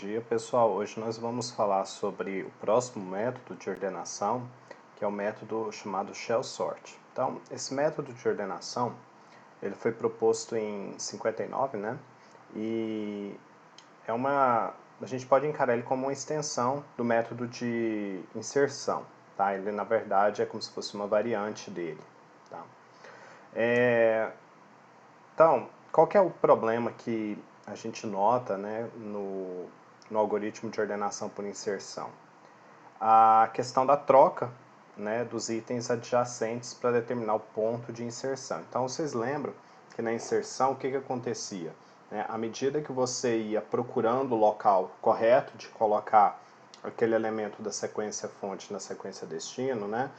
dia, pessoal. Hoje nós vamos falar sobre o próximo método de ordenação, que é o método chamado Shell Sort. Então, esse método de ordenação, ele foi proposto em 59, né? E a gente pode encarar ele como uma extensão do método de inserção, tá? Ele, na verdade, é como se fosse uma variante dele, tá? Então, qual que é o problema que a gente nota, né, no algoritmo de ordenação por inserção? A questão da troca, né, dos itens adjacentes para determinar o ponto de inserção. Então, vocês lembram que na inserção o que acontecia? À medida que você ia procurando o local correto de colocar aquele elemento da sequência fonte na sequência destino, né,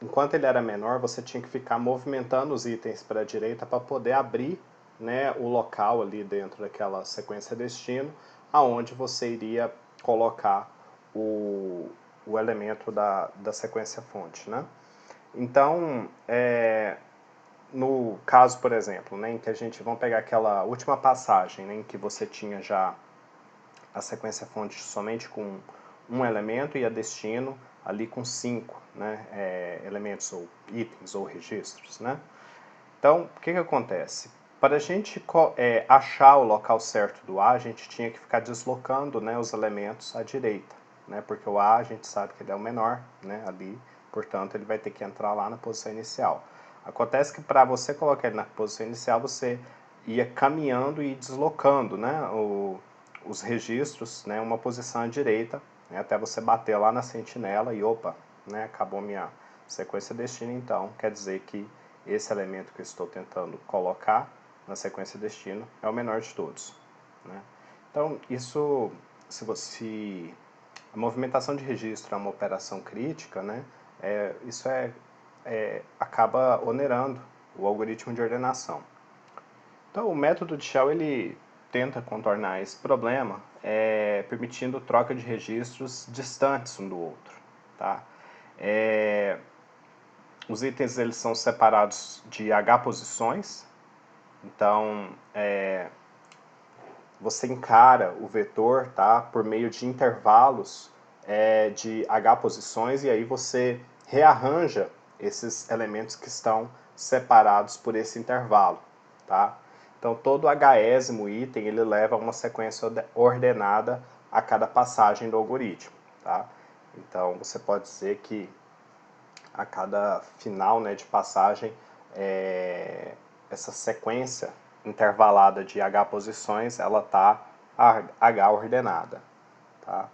enquanto ele era menor, você tinha que ficar movimentando os itens para a direita para poder abrir, né, o local ali dentro daquela sequência destino, aonde você iria colocar o elemento da sequência fonte, né? Então, no caso, por exemplo, né, em que vamos pegar aquela última passagem, né, em que você tinha já a sequência fonte somente com um elemento e a destino ali com 5, né, elementos ou itens ou registros, né? Então, o que acontece? Para a gente achar o local certo do A, a gente tinha que ficar deslocando, né, os elementos à direita, né, porque o A a gente sabe que ele é o menor, né, ali, portanto ele vai ter que entrar lá na posição inicial. Acontece que para você colocar ele na posição inicial, você ia caminhando e deslocando, né, os registros, né, uma posição à direita, né, até você bater lá na sentinela e opa, né, acabou minha sequência destino, então quer dizer que esse elemento que eu estou tentando colocar na sequência destino é o menor de todos, né? Então, isso, se a movimentação de registro é uma operação crítica, né, isso acaba onerando o algoritmo de ordenação. Então, o método de Shell ele tenta contornar esse problema, permitindo troca de registros distantes um do outro, tá? Os itens eles são separados de H posições, então você encara o vetor, tá, por meio de intervalos de H posições e aí você rearranja esses elementos que estão separados por esse intervalo, tá? Então todo hésimo item ele leva a uma sequência ordenada a cada passagem do algoritmo, tá? Então você pode dizer que a cada final, né, de passagem, essa sequência intervalada de H posições, ela está H ordenada. Tá?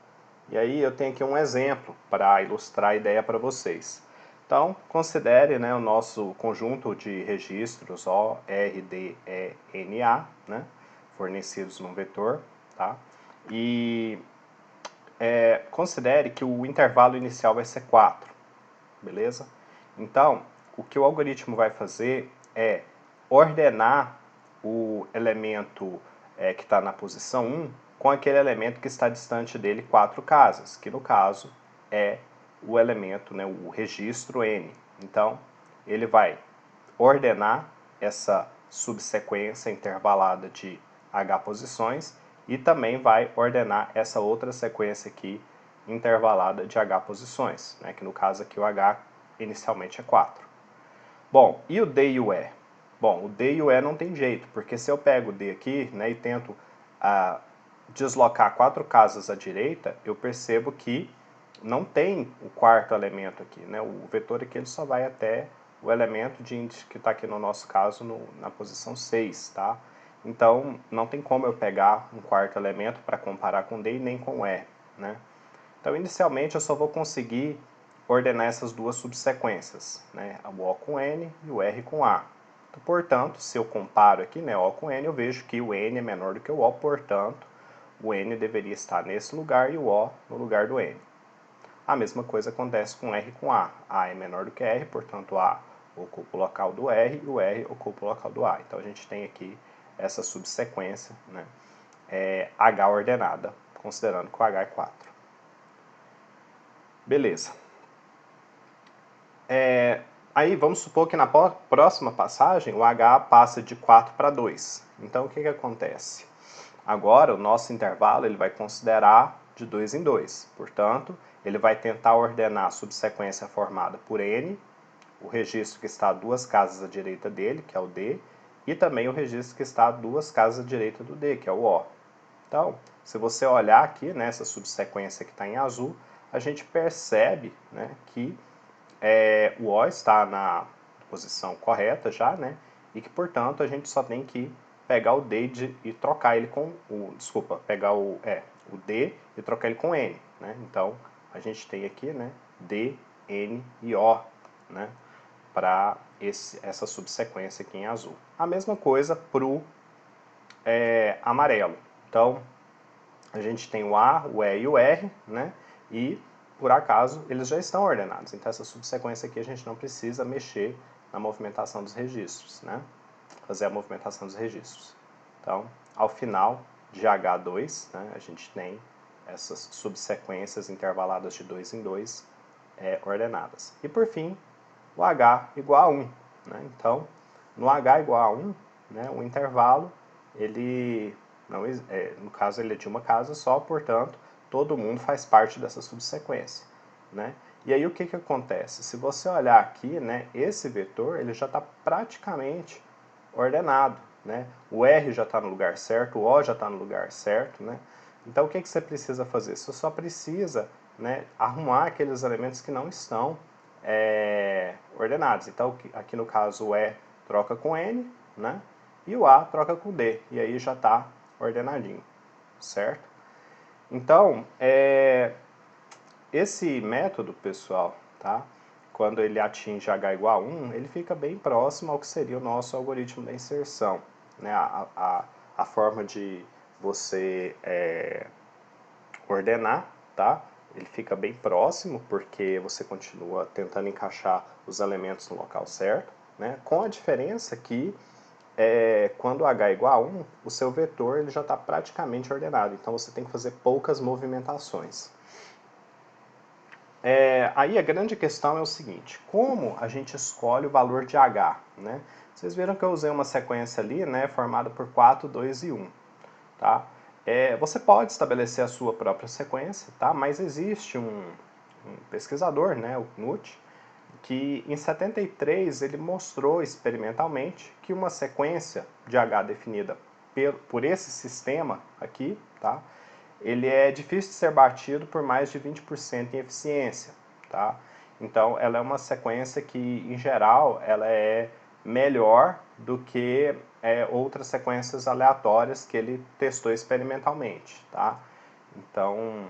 E aí eu tenho aqui um exemplo para ilustrar a ideia para vocês. Então, considere, né, o nosso conjunto de registros O, R, D, E, N, A, né, fornecidos num vetor. Tá? E considere que o intervalo inicial vai ser 4. Beleza? Então, o que o algoritmo vai fazer é ordenar o elemento que está na posição 1 com aquele elemento que está distante dele 4 casas, que no caso é o elemento, né, o registro N. Então, ele vai ordenar essa subsequência intervalada de H posições e também vai ordenar essa outra sequência aqui intervalada de H posições, né, que no caso aqui o H inicialmente é 4. Bom, e o D e o E? Bom, o D e o E não tem jeito, porque se eu pego o D aqui, né, e tento deslocar 4 casas à direita, eu percebo que não tem o quarto elemento aqui, né? O vetor aqui ele só vai até o elemento de índice que está aqui no nosso caso na posição 6, tá? Então, não tem como eu pegar um quarto elemento para comparar com D e nem com E, né? Então, inicialmente, eu só vou conseguir ordenar essas duas subsequências, né? O O com N e o R com A. Então, portanto, se eu comparo aqui, né, O com N, eu vejo que o N é menor do que o O, portanto, o N deveria estar nesse lugar e o O no lugar do N. A mesma coisa acontece com R com A. A é menor do que R, portanto, A ocupa o local do R e o R ocupa o local do A. Então, a gente tem aqui essa subsequência, né, H ordenada, considerando que o H é 4. Beleza. Aí vamos supor que na próxima passagem o H passa de 4 para 2. Então o que acontece? Agora, o nosso intervalo ele vai considerar de 2 em 2. Portanto, ele vai tentar ordenar a subsequência formada por N, o registro que está a 2 casas à direita dele, que é o D, e também o registro que está a 2 casas à direita do D, que é o O. Então, se você olhar aqui nessa subsequência que está em azul, a gente percebe, né, que o O está na posição correta já, né, e que, portanto, a gente só tem que pegar o D e trocar ele com o... Desculpa, pegar o D e trocar ele com N. Né? Então, a gente tem aqui, né, D, N e O, né, para essa subsequência aqui em azul. A mesma coisa para o amarelo. Então, a gente tem o A, o E e o R, né, e, por acaso, eles já estão ordenados. Então, essa subsequência aqui a gente não precisa mexer na movimentação dos registros, né? Fazer a movimentação dos registros. Então, ao final de H2, né, a gente tem essas subsequências intervaladas de 2 em 2 ordenadas. E por fim, o H igual a 1. Né? Então, no H igual a 1, né, o intervalo, ele não, no caso ele é de uma casa só, portanto, todo mundo faz parte dessa subsequência. Né? E aí o que acontece? Se você olhar aqui, né, esse vetor ele já está praticamente ordenado. Né? O R já está no lugar certo, o O já está no lugar certo. Né? Então o que você precisa fazer? Você só precisa, né, arrumar aqueles elementos que não estão ordenados. Então aqui no caso o E troca com N, né? E o A troca com D. E aí já está ordenadinho, certo? Então, esse método, pessoal, tá? Quando ele atinge H igual a 1, ele fica bem próximo ao que seria o nosso algoritmo da inserção. Né? A forma de você ordenar, tá? Ele fica bem próximo, porque você continua tentando encaixar os elementos no local certo, né? Com a diferença que quando H é igual a 1, o seu vetor ele já está praticamente ordenado, então você tem que fazer poucas movimentações. Aí a grande questão é o seguinte, como a gente escolhe o valor de H? Né? Vocês viram que eu usei uma sequência ali, né, formada por 4, 2 e 1. Tá? Você pode estabelecer a sua própria sequência, tá? Mas existe um pesquisador, né, o Knut, que em 73 ele mostrou experimentalmente que uma sequência de H definida por esse sistema aqui, tá? Ele é difícil de ser batido por mais de 20% em eficiência, tá? Então, ela é uma sequência que, em geral, ela é melhor do que outras sequências aleatórias que ele testou experimentalmente, tá? Então,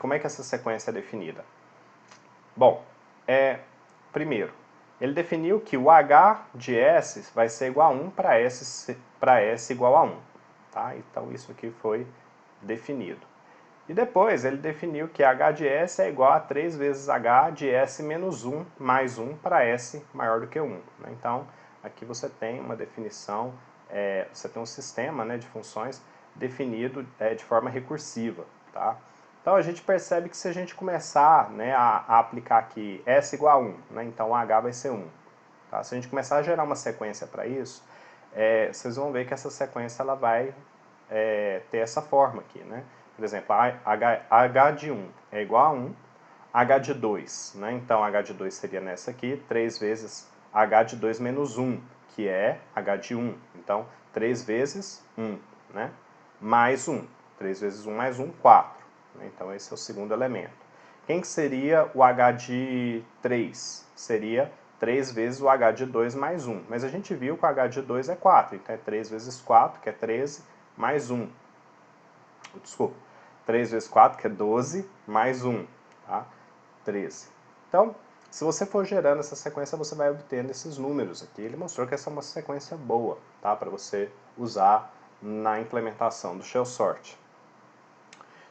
como é que essa sequência é definida? Bom, primeiro, ele definiu que o H de S vai ser igual a 1 para S igual a 1. Tá? Então, isso aqui foi definido. E depois ele definiu que H de S é igual a 3 vezes H de S menos 1 mais 1 para S maior do que 1. Né? Então, aqui você tem uma definição, você tem um sistema, né, de funções definido de forma recursiva. Tá? Então, a gente percebe que se a gente começar, né, a aplicar aqui S igual a 1, né, então H vai ser 1. Tá? Se a gente começar a gerar uma sequência para isso, vocês vão ver que essa sequência ela vai ter essa forma aqui, né? Por exemplo, H de 1 é igual a 1, H de 2, né? Então, H de 2 seria nessa aqui, 3 vezes H de 2 menos 1, que é H de 1. Então, 3 vezes 1, né? Mais 1. 3 vezes 1 mais 1, 4. Né? Então, esse é o segundo elemento. Quem que seria o H de 3? Seria 3 vezes o H de 2 mais 1. Mas a gente viu que o H de 2 é 4, então é 3 vezes 4, que é 13, mais 1. Desculpa, 3 vezes 4, que é 12, mais 1, tá? 13. Então, se você for gerando essa sequência, você vai obtendo esses números aqui. Ele mostrou que essa é uma sequência boa, tá? Para você usar na implementação do shell sort.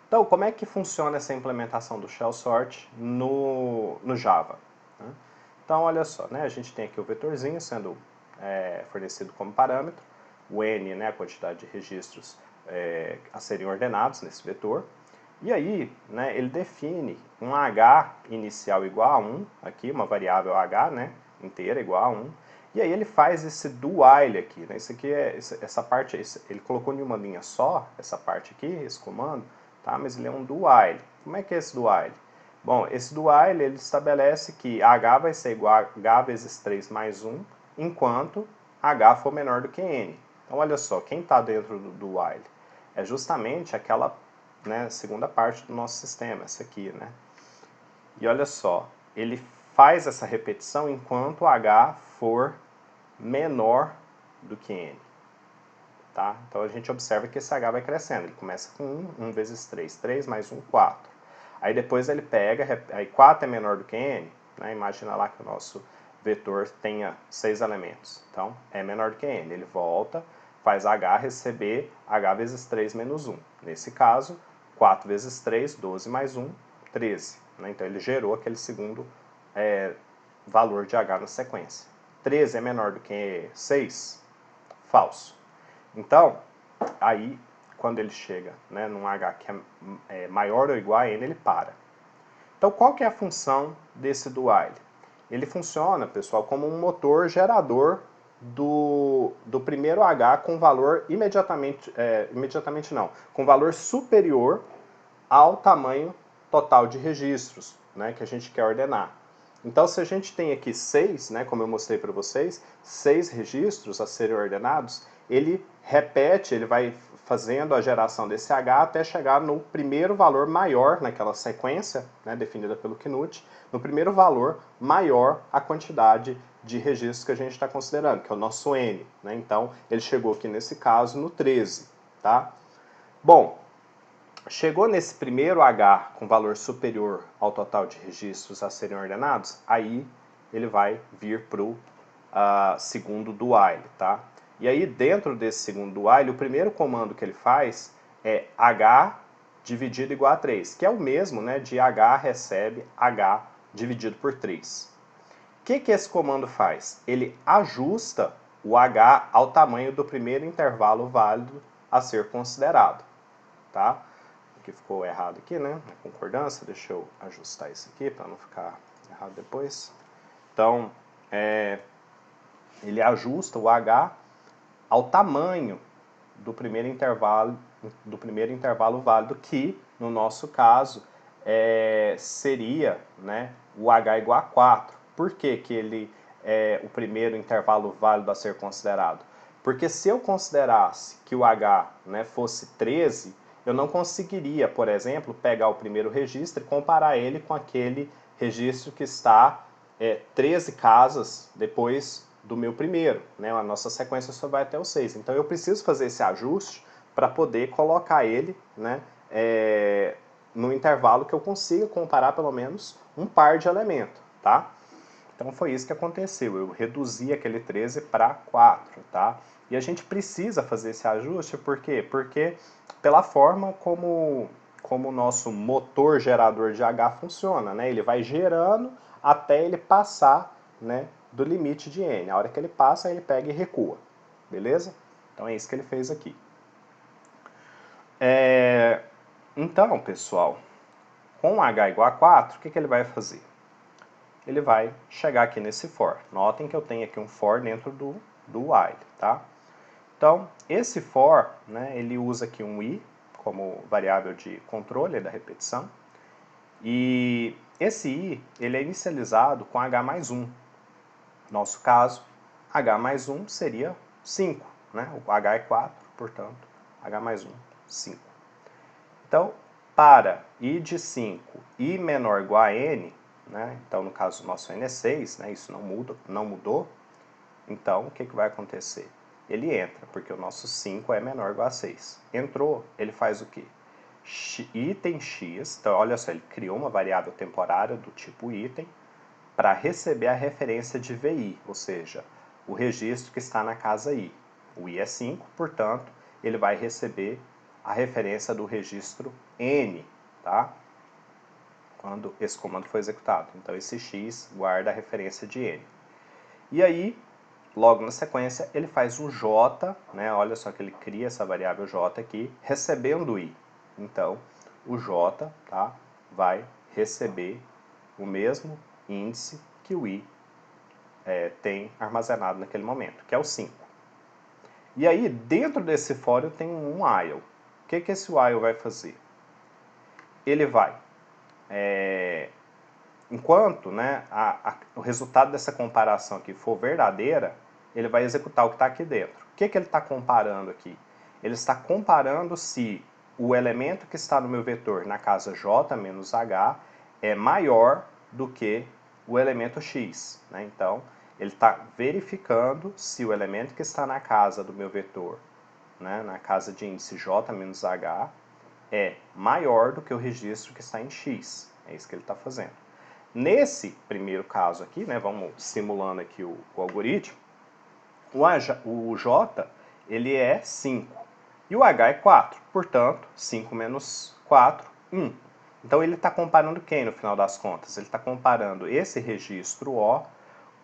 Então, como é que funciona essa implementação do shell sort no Java? Né? Então, olha só, né? A gente tem aqui o vetorzinho sendo fornecido como parâmetro, o n, né, a quantidade de registros a serem ordenados nesse vetor, e aí, né, ele define um h inicial igual a 1, aqui uma variável h, né, inteira igual a 1, E aí ele faz esse do while aqui, né? Isso aqui essa parte, ele colocou em uma linha só, essa parte aqui, esse comando, tá? Mas ele é um do while. Como é que é esse do while? Bom, esse do while ele estabelece que h vai ser igual a h vezes 3 mais 1, enquanto h for menor do que n. Então olha só, quem está dentro do while? É justamente aquela, né, segunda parte do nosso sistema, essa aqui, né? E olha só, ele faz essa repetição enquanto h for menor do que n. Tá? Então a gente observa que esse h vai crescendo. Ele começa com 1, 1 vezes 3, 3 mais 1, 4. Aí depois ele pega, aí 4 é menor do que n, né? Imagina lá que o nosso vetor tenha 6 elementos. Então é menor do que n. Ele volta, faz h receber h vezes 3 menos 1. Nesse caso, 4 vezes 3, 12 mais 1, 13. Né? Então ele gerou aquele segundo valor de h na sequência. 13 é menor do que 6? Falso. Então, aí, quando ele chega, né, num h que é maior ou igual a n, ele para. Então, qual que é a função desse do while? Ele funciona, pessoal, como um motor gerador do primeiro h com valor com valor superior ao tamanho total de registros, né, que a gente quer ordenar. Então, se a gente tem aqui 6, né, como eu mostrei para vocês, 6 registros a serem ordenados, ele repete, ele vai fazendo a geração desse H até chegar no primeiro valor maior naquela sequência, né, definida pelo Knut, no primeiro valor maior a quantidade de registros que a gente está considerando, que é o nosso N. Né? Então, ele chegou aqui nesse caso no 13. Tá? Bom, chegou nesse primeiro H com valor superior ao total de registros a serem ordenados, aí ele vai vir para o segundo do while, tá? E aí dentro desse segundo do while, o primeiro comando que ele faz é H dividido igual a 3, que é o mesmo, né, de H recebe H dividido por 3. O que esse comando faz? Ele ajusta o H ao tamanho do primeiro intervalo válido a ser considerado, tá? Que ficou errado aqui, né? Na concordância, deixa eu ajustar isso aqui para não ficar errado depois. Então, ele ajusta o H ao tamanho do primeiro intervalo válido, que, no nosso caso, seria, né, o H igual a 4. Por que que ele é o primeiro intervalo válido a ser considerado? Porque se eu considerasse que o H, né, fosse 13, eu não conseguiria, por exemplo, pegar o primeiro registro e comparar ele com aquele registro que está 13 casas depois do meu primeiro. Né? A nossa sequência só vai até o 6. Então eu preciso fazer esse ajuste para poder colocar ele, né, no intervalo que eu consiga comparar pelo menos um par de elementos. Tá? Então foi isso que aconteceu, eu reduzi aquele 13 para 4, tá? E a gente precisa fazer esse ajuste, por quê? Porque pela forma como o nosso motor gerador de H funciona, né? Ele vai gerando até ele passar, né, do limite de N. A hora que ele passa, ele pega e recua, beleza? Então é isso que ele fez aqui. Então, pessoal, com H igual a 4, o que ele vai fazer? Ele vai chegar aqui nesse for. Notem que eu tenho aqui um for dentro do while, tá? Então, esse for, né, ele usa aqui um i como variável de controle da repetição. E esse i, ele é inicializado com h mais 1. Nosso caso, h mais 1 seria 5, né? O h é 4, portanto, h mais 1, 5. Então, para i de 5 i menor ou igual a n, né? Então, no caso, o nosso n é 6, né? Isso não mudou. Então, o que vai acontecer? Ele entra, porque o nosso 5 é menor ou igual a 6. Entrou, ele faz o quê? Item x, então olha só, ele criou uma variável temporária do tipo item para receber a referência de VI, ou seja, o registro que está na casa I. O I é 5, portanto, ele vai receber a referência do registro N, tá? Quando esse comando foi executado. Então esse x guarda a referência de N. E aí, logo na sequência, ele faz um J, né? Olha só que ele cria essa variável J aqui, recebendo I. Então, o J, tá, vai receber o mesmo índice que o I tem armazenado naquele momento, que é o 5. E aí, dentro desse for, eu tenho um while. O que esse while vai fazer? Ele vai, enquanto, né, o resultado dessa comparação aqui for verdadeira, ele vai executar o que está aqui dentro. O que ele está comparando aqui? Ele está comparando se o elemento que está no meu vetor na casa j menos h é maior do que o elemento x. Né? Então, ele está verificando se o elemento que está na casa do meu vetor, né, na casa de índice j menos h, é maior do que o registro que está em x. É isso que ele está fazendo. Nesse primeiro caso aqui, né, vamos simulando aqui o algoritmo, o j ele é 5 e o h é 4. Portanto, 5 menos 4, 1. Então ele está comparando quem no final das contas? Ele está comparando esse registro O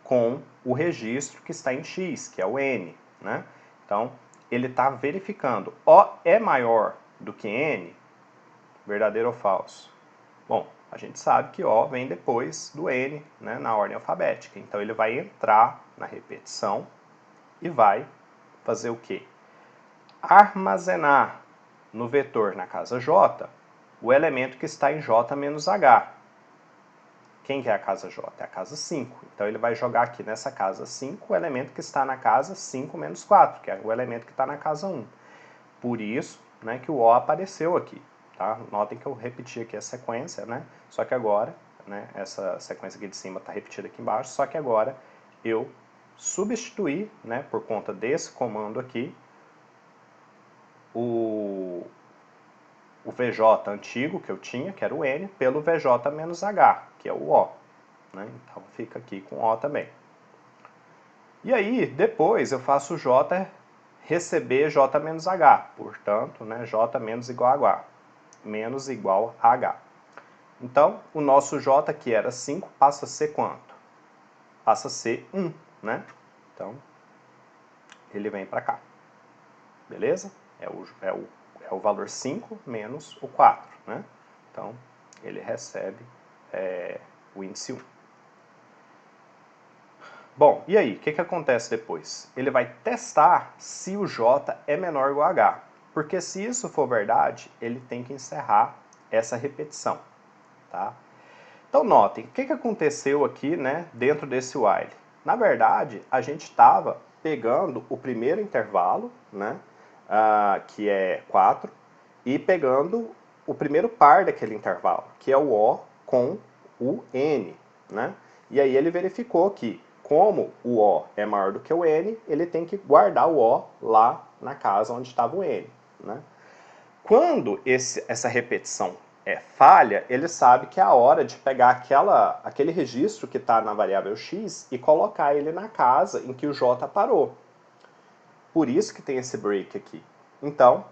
com o registro que está em x, que é o n. Né? Então ele está verificando, O é maior do que n? Verdadeiro ou falso? Bom, a gente sabe que O vem depois do N, né, na ordem alfabética. Então ele vai entrar na repetição e vai fazer o quê? Armazenar no vetor na casa J o elemento que está em J menos H. Quem que é a casa J? É a casa 5. Então ele vai jogar aqui nessa casa 5 o elemento que está na casa 5 menos 4, que é o elemento que está na casa 1. Por isso, né, que o O apareceu aqui. Tá? Notem que eu repeti aqui a sequência, né? Só que agora, né, essa sequência aqui de cima está repetida aqui embaixo, só que agora eu substituí, né, por conta desse comando aqui, o VJ antigo que eu tinha, que era o N, pelo VJ menos H, que é o O. Né? Então fica aqui com O também. E aí, depois eu faço o J receber J menos H, portanto, né, J menos igual a H. Menos igual a H. Então, o nosso J, que era 5, passa a ser quanto? Passa a ser 1, né? Então, ele vem para cá. Beleza? É o valor 5 menos o 4, né? Então, ele recebe o índice 1. Bom, e aí? O que acontece depois? Ele vai testar se o J é menor ou igual a H. Porque se isso for verdade, ele tem que encerrar essa repetição. Tá? Então notem, o que aconteceu aqui, né, dentro desse while? Na verdade, a gente estava pegando o primeiro intervalo, né, que é 4, e pegando o primeiro par daquele intervalo, que é o O com o N. Né? E aí ele verificou que, como o O é maior do que o N, ele tem que guardar o O lá na casa onde estava o N. Né? Quando essa repetição falha, ele sabe que é a hora de pegar aquele registro que está na variável x e colocar ele na casa em que o j parou. Por isso que tem esse break aqui. Então,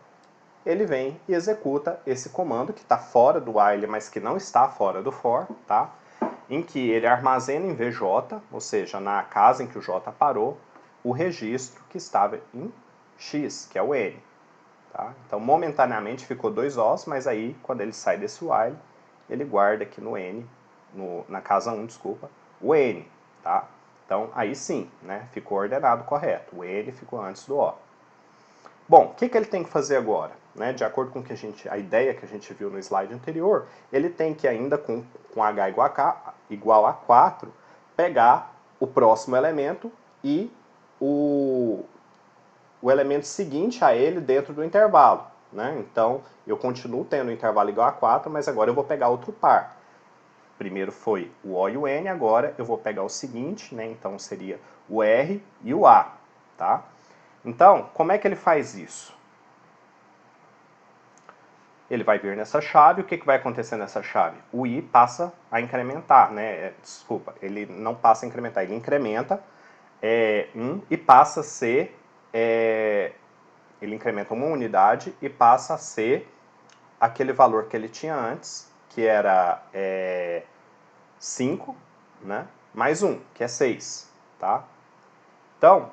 ele vem e executa esse comando que está fora do while, mas que não está fora do for, tá? Em que ele armazena em VJ, ou seja, na casa em que o j parou, o registro que estava em x, que é o n. Tá? Então, momentaneamente ficou 2 Os, mas aí, quando ele sai desse while, ele guarda aqui no N, na casa 1, desculpa, o N. Tá? Então, aí sim, né, ficou ordenado correto. O N ficou antes do O. Bom, o que ele tem que fazer agora? Né, de acordo com a ideia que a gente viu no slide anterior, ele tem que ainda com H igual a 4, pegar o próximo elemento e o elemento seguinte a ele dentro do intervalo. Né? Então, eu continuo tendo o intervalo igual a 4, mas agora eu vou pegar outro par. Primeiro foi o O e o N, agora eu vou pegar o seguinte, né? Então seria o R e o A. Tá? Então, como é que ele faz isso? Ele vai vir nessa chave, o que vai acontecer nessa chave? O I passa a incrementar, né? Desculpa, ele não passa a incrementar, ele incrementa 1 e passa a ser ele incrementa uma unidade e passa a ser aquele valor que ele tinha antes, que era 5, né? Mais 1, que é 6. Tá? Então,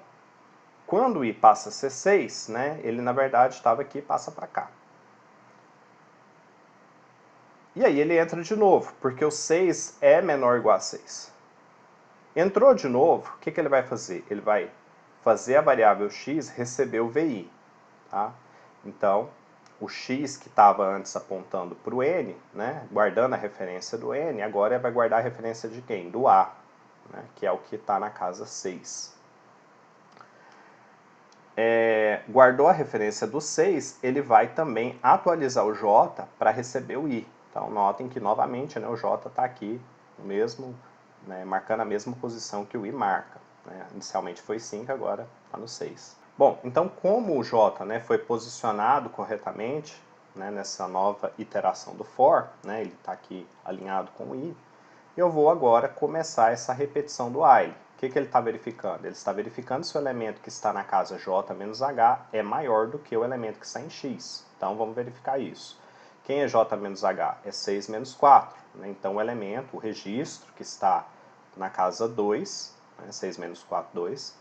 quando o i passa a ser 6, né, ele na verdade estava aqui e passa para cá. E aí ele entra de novo, porque o 6 é menor ou igual a 6. Entrou de novo, o que ele vai fazer? Ele vai fazer a variável x receber o VI. Tá? Então, o x que estava antes apontando para o n, né, guardando a referência do n, agora vai guardar a referência de quem? Do a, né, que é o que está na casa 6. Guardou a referência do 6, ele vai também atualizar o j para receber o i. Então, notem que, novamente, né, o j está aqui, mesmo, né, marcando a mesma posição que o i marca. Né? Inicialmente foi 5, agora está no 6. Bom, então, como o j, né, foi posicionado corretamente, né, nessa nova iteração do for, né, ele está aqui alinhado com o i, eu vou agora começar essa repetição do while. O que ele está verificando? Ele está verificando se o elemento que está na casa j menos h é maior do que o elemento que está em x. Então, vamos verificar isso. Quem é j menos h? É 6 menos 4. Né? Então, o elemento, o registro que está na casa 2, né, 6 menos 4, 2,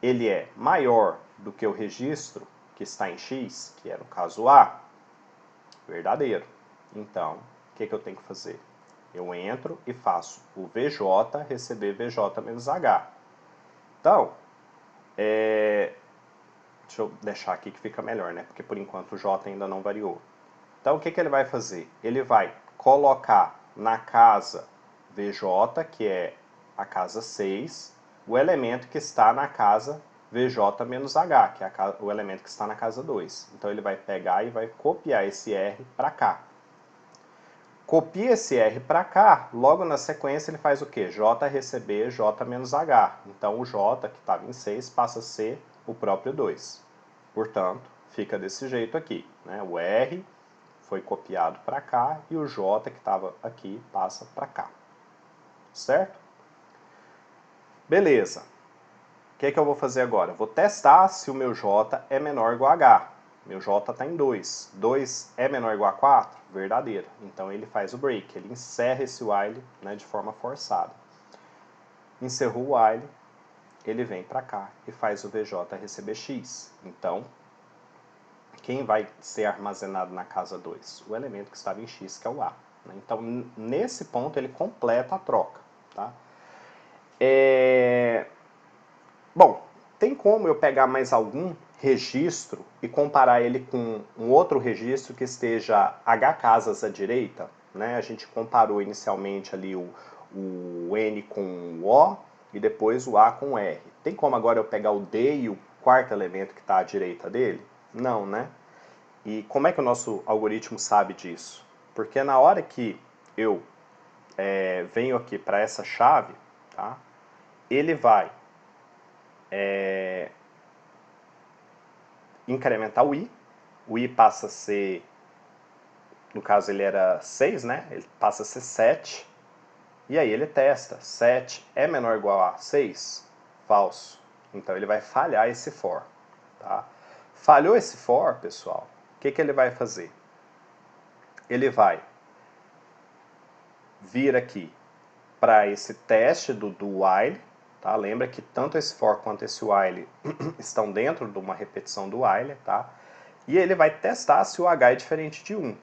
ele é maior do que o registro que está em x, que é no caso a, verdadeiro. Então, o que eu tenho que fazer? Eu entro e faço o VJ receber VJ menos H. Então, deixa eu deixar aqui que fica melhor, né? Porque por enquanto o J ainda não variou. Então, o que ele vai fazer? Ele vai colocar na casa VJ, que é a casa 6, o elemento que está na casa VJ menos H, que é o elemento que está na casa 2. Então, ele vai pegar e vai copiar esse R para cá. Copia esse R para cá, logo na sequência ele faz o quê? J receber J menos H. Então o J, que estava em 6, passa a ser o próprio 2. Portanto, fica desse jeito aqui. Né? O R foi copiado para cá e o J, que estava aqui, passa para cá. Certo? Beleza. O que eu vou fazer agora? Eu vou testar se o meu J é menor ou igual a H. Meu J está em 2. 2 é menor ou igual a 4? Verdadeiro. Então ele faz o break, ele encerra esse while, né, de forma forçada. Encerrou o while, ele vem para cá e faz o VJ receber x. Então, quem vai ser armazenado na casa 2? O elemento que estava em x, que é o A. Então, nesse ponto, ele completa a troca. Tá? Bom, tem como eu pegar mais algum registro e comparar ele com um outro registro que esteja H casas à direita? Né? A gente comparou inicialmente ali o N com o O e depois o A com o R. Tem como agora eu pegar o D e o quarto elemento que está à direita dele? Não, né? E como é que o nosso algoritmo sabe disso? Porque na hora que eu venho aqui para essa chave, tá? Ele vai incrementar o i passa a ser, no caso ele era 6, né? Ele passa a ser 7, e aí ele testa, 7 é menor ou igual a 6? Falso. Então ele vai falhar esse for. Tá? Falhou esse for, pessoal, o que ele vai fazer? Ele vai vir aqui para esse teste do while, tá? Lembra que tanto esse for quanto esse while estão dentro de uma repetição do while, tá? E ele vai testar se o H é diferente de 1.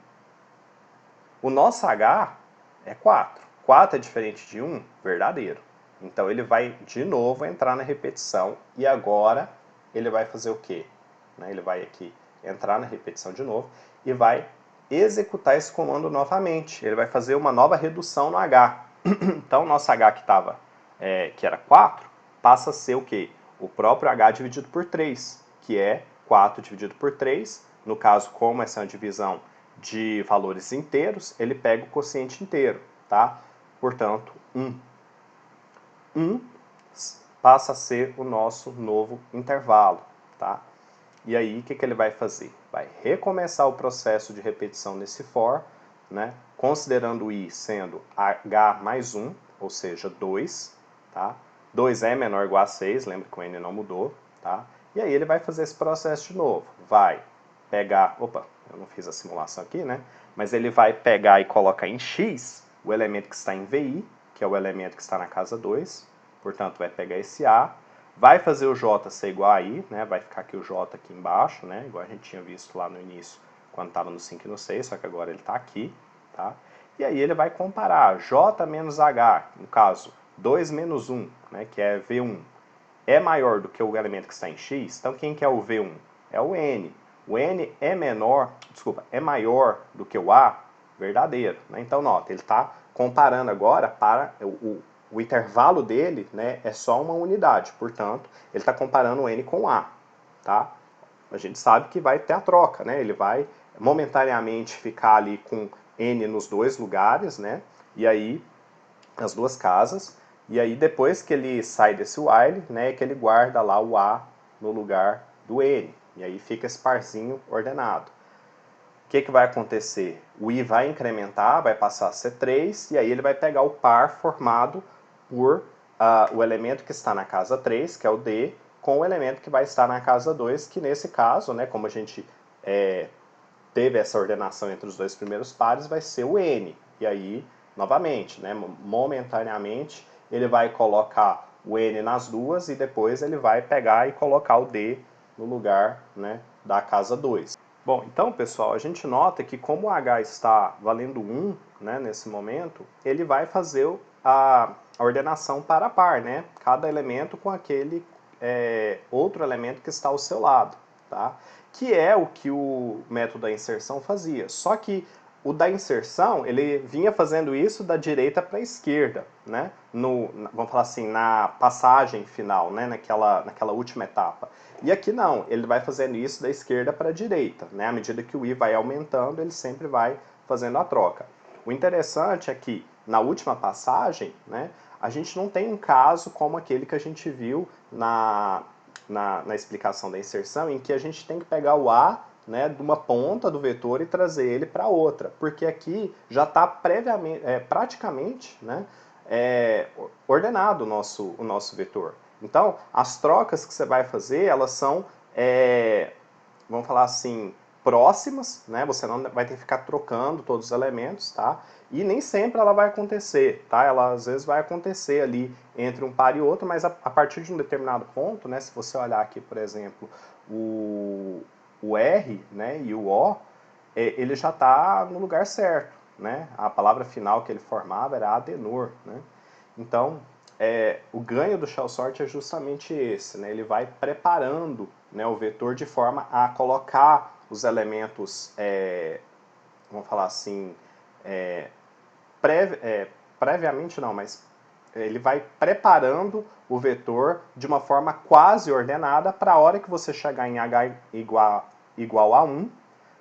O nosso H é 4. 4 é diferente de 1? Verdadeiro. Então ele vai de novo entrar na repetição e agora ele vai fazer o quê? Ele vai aqui entrar na repetição de novo e vai executar esse comando novamente. Ele vai fazer uma nova redução no H. Então o nosso H que era 4 passa a ser o quê? O próprio H dividido por 3, que é 4 dividido por 3. No caso, como essa é uma divisão de valores inteiros, ele pega o quociente inteiro, tá? Portanto, 1. 1 passa a ser o nosso novo intervalo, tá? E aí, o que ele vai fazer? Vai recomeçar o processo de repetição nesse for, né? Considerando o i sendo h mais 1, ou seja, 2, tá? 2 é menor ou igual a 6, lembra que o n não mudou, tá? E aí ele vai fazer esse processo de novo. Vai pegar, opa, eu não fiz a simulação aqui, né? Mas ele vai pegar e colocar em x o elemento que está em VI, que é o elemento que está na casa 2, portanto vai pegar esse A, vai fazer o J ser igual a I, né? Vai ficar aqui o J aqui embaixo, né? Igual a gente tinha visto lá no início, quando estava no 5 e no 6, só que agora ele está aqui, tá? E aí ele vai comparar J menos H, no caso, 2 menos 1, né, que é V1, é maior do que o elemento que está em X, então quem que é o V1? É o N. O N é é maior do que o A, verdadeiro, né? Então, nota, ele está comparando agora para o intervalo dele, né, é só uma unidade, portanto, ele está comparando o N com o A, tá? A gente sabe que vai ter a troca, né? Ele vai momentaneamente ficar ali com N nos dois lugares, né? E aí, as duas casas, e aí depois que ele sai desse while, né, é que ele guarda lá o A no lugar do N. E aí fica esse parzinho ordenado. O que vai acontecer? O I vai incrementar, vai passar a ser 3, e aí ele vai pegar o par formado por o elemento que está na casa 3, que é o D, com o elemento que vai estar na casa 2, que nesse caso, né, como a gente teve essa ordenação entre os dois primeiros pares, vai ser o N. E aí, novamente, né, momentaneamente, ele vai colocar o N nas duas e depois ele vai pegar e colocar o D no lugar, né, da casa 2. Bom, então, pessoal, a gente nota que como o H está valendo 1, né, nesse momento, ele vai fazer a ordenação para par, né? Cada elemento com aquele outro elemento que está ao seu lado, tá? Que é o que o método da inserção fazia. Só que o da inserção, ele vinha fazendo isso da direita para a esquerda, né? Vamos falar assim, na passagem final, né? naquela última etapa. E aqui não, ele vai fazendo isso da esquerda para a direita, né? À medida que o I vai aumentando, ele sempre vai fazendo a troca. O interessante é que na última passagem, né, a gente não tem um caso como aquele que a gente viu na explicação da inserção, em que a gente tem que pegar o A, né, de uma ponta do vetor e trazer ele para outra, porque aqui já está praticamente, né, ordenado o nosso vetor. Então, as trocas que você vai fazer, elas são, vamos falar assim, próximas, né? Você não vai ter que ficar trocando todos os elementos, tá? E nem sempre ela vai acontecer, tá? Ela às vezes vai acontecer ali entre um par e outro, mas a partir de um determinado ponto, né? Se você olhar aqui, por exemplo, o R, né, e o O, ele já está no lugar certo, né? A palavra final que ele formava era adenor, né? Então, o ganho do shell sort é justamente esse, né? Ele vai preparando, né, o vetor de forma a colocar os elementos, vamos falar assim, previamente não, mas ele vai preparando o vetor de uma forma quase ordenada para a hora que você chegar em H igual a 1,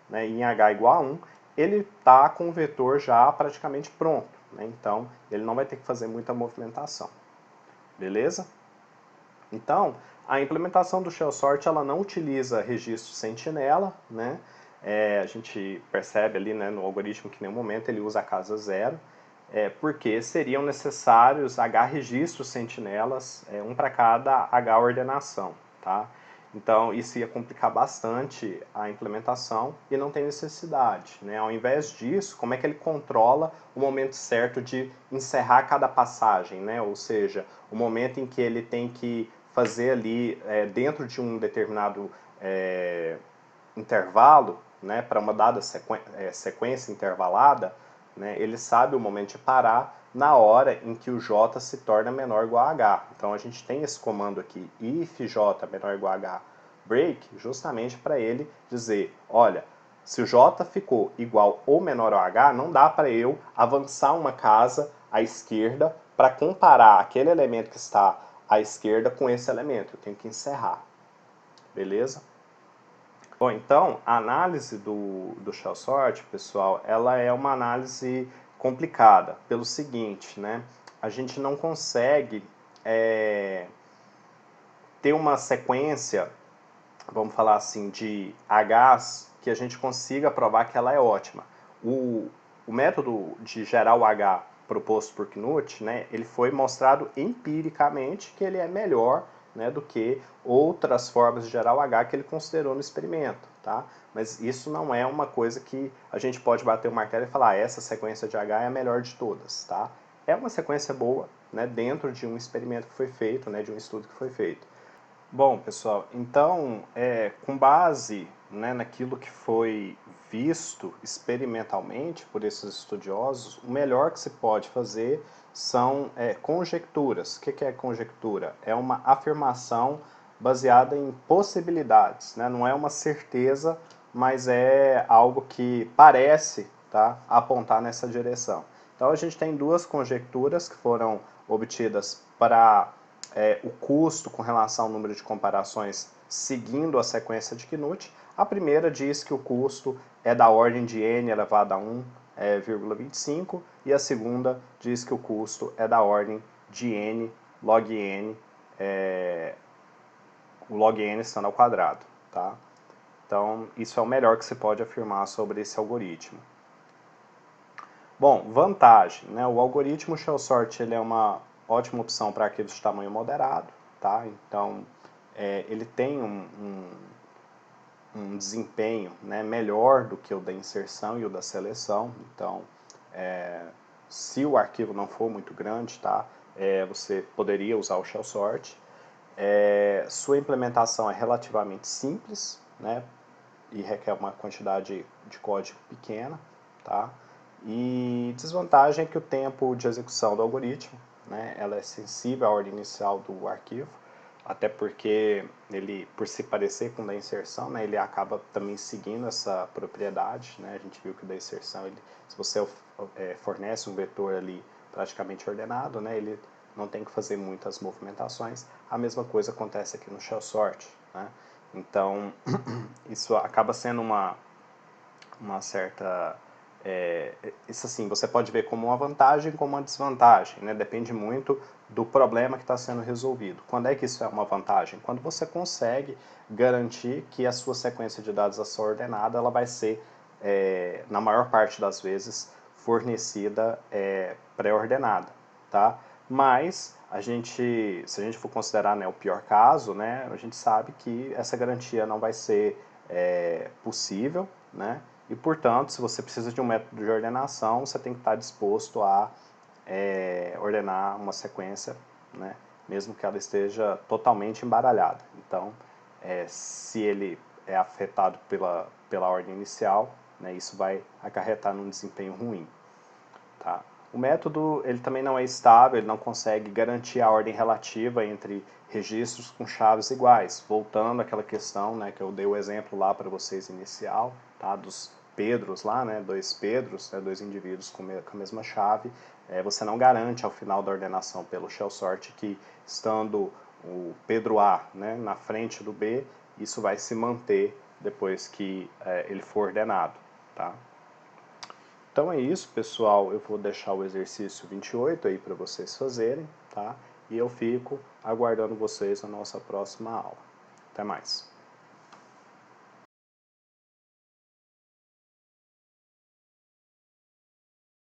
né, em H igual a 1, ele está com o vetor já praticamente pronto, né? Então, ele não vai ter que fazer muita movimentação. Beleza? Então, a implementação do shell sort ela não utiliza registro sentinela, né? A gente percebe ali, né, no algoritmo que em nenhum momento ele usa a casa 0, porque seriam necessários H registros sentinelas, um para cada H ordenação, tá? Então, isso ia complicar bastante a implementação e não tem necessidade, né? Ao invés disso, como é que ele controla o momento certo de encerrar cada passagem, né? Ou seja, o momento em que ele tem que fazer ali, dentro de um determinado intervalo, né, para uma dada sequência intervalada, né, ele sabe o momento de parar na hora em que o j se torna menor ou igual a h. Então a gente tem esse comando aqui, if j menor ou igual a h break, justamente para ele dizer, olha, se o j ficou igual ou menor a h, não dá para eu avançar uma casa à esquerda para comparar aquele elemento que está à esquerda com esse elemento. Eu tenho que encerrar. Beleza? Bom, então, a análise do shell sort, pessoal, ela é uma análise complicada, pelo seguinte, né? A gente não consegue ter uma sequência, vamos falar assim, de Hs que a gente consiga provar que ela é ótima. O método de gerar o H proposto por Knut, né, ele foi mostrado empiricamente que ele é melhor, né, do que outras formas de gerar o H que ele considerou no experimento, tá? Mas isso não é uma coisa que a gente pode bater o martelo e falar, essa sequência de H é a melhor de todas, tá? É uma sequência boa, né, dentro de um experimento que foi feito, né, de um estudo que foi feito. Bom, pessoal, então, com base, né, naquilo que foi visto experimentalmente por esses estudiosos, o melhor que se pode fazer são conjecturas. O que é conjectura? É uma afirmação baseada em possibilidades, né? Não é uma certeza, mas é algo que parece, tá, apontar nessa direção. Então a gente tem duas conjecturas que foram obtidas para o custo com relação ao número de comparações seguindo a sequência de Knut. A primeira diz que o custo é da ordem de n elevado a 1,25 e a segunda diz que o custo é da ordem de n log n, o log n estando ao quadrado. Tá? Então, isso é o melhor que se pode afirmar sobre esse algoritmo. Bom, vantagem, né? O algoritmo Shell Sort ele é uma ótima opção para arquivos de tamanho moderado, tá? Então, ele tem um desempenho, né, melhor do que o da inserção e o da seleção. Então, se o arquivo não for muito grande, tá? Você poderia usar o Shell Sort. Sua implementação é relativamente simples, né? E requer uma quantidade de código pequena, tá? E desvantagem é que o tempo de execução do algoritmo, né, ela é sensível à ordem inicial do arquivo, até porque ele, por se parecer com o da inserção, né, ele acaba também seguindo essa propriedade, né? A gente viu que o da inserção, se você fornece um vetor ali praticamente ordenado, né, ele não tem que fazer muitas movimentações. A mesma coisa acontece aqui no Shell Sort, né? Então, isso acaba sendo uma certa... isso assim, você pode ver como uma vantagem como uma desvantagem, né? Depende muito do problema que está sendo resolvido. Quando é que isso é uma vantagem? Quando você consegue garantir que a sua sequência de dados a ser ordenada, ela vai ser, na maior parte das vezes, fornecida pré-ordenada, tá? Mas se a gente for considerar, né, o pior caso, né, a gente sabe que essa garantia não vai ser possível, né? E, portanto, se você precisa de um método de ordenação, você tem que estar disposto a ordenar uma sequência, né, mesmo que ela esteja totalmente embaralhada. Então, se ele é afetado pela ordem inicial, né, isso vai acarretar num desempenho ruim. Tá? O método ele também não é estável, ele não consegue garantir a ordem relativa entre registros com chaves iguais. Voltando àquela questão, né, que eu dei o exemplo lá para vocês inicial, tá, dos Pedros lá, né, dois Pedros, né, dois indivíduos com a mesma chave, você não garante ao final da ordenação pelo Shell Sort que, estando o Pedro A, né, na frente do B, isso vai se manter depois que ele for ordenado. Tá? Então é isso, pessoal. Eu vou deixar o exercício 28 aí para vocês fazerem, tá? E eu fico aguardando vocês na nossa próxima aula. Até mais.